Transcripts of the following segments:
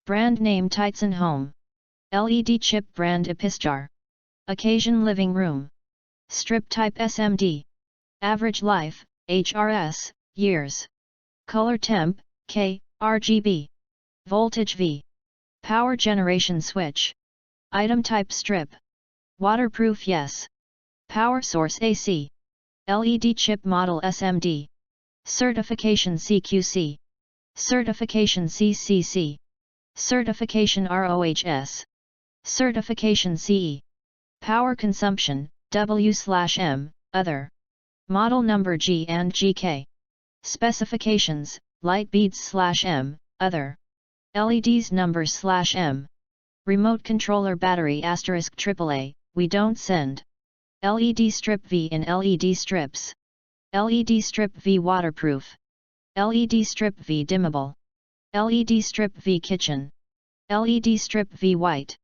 Brand name Tightsen-Home. LED chip brand Epistar. Occasion living room. Strip type SMD. Average life, HRS, years. Color temp, K, RGB. Voltage V. Power generation switch. Item type strip. Waterproof yes. Power source AC. LED chip model SMD. Certification CQC. Certification CCC. Certification ROHS. Certification CE. Power consumption, W/M, other. Model number G+GK. Specifications, light beads/M, other. LEDs numbers/M. Remote controller battery *AAA, we don't send. LED strip V in LED strips. LED strip V waterproof. LED strip V dimmable. LED strip V kitchen. LED strip V white.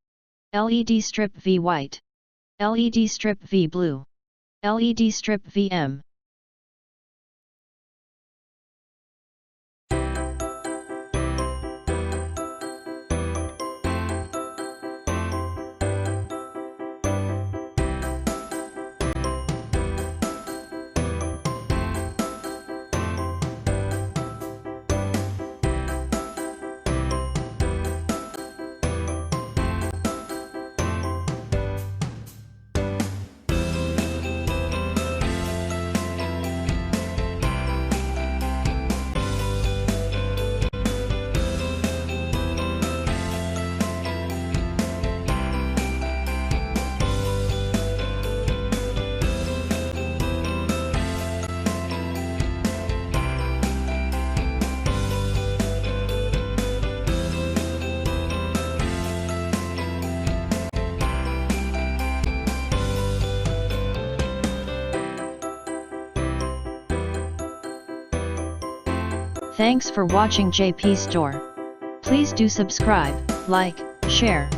LED strip V white. LED strip V blue. LED strip VM. Thanks for watching JP Store. Please do subscribe, like, share.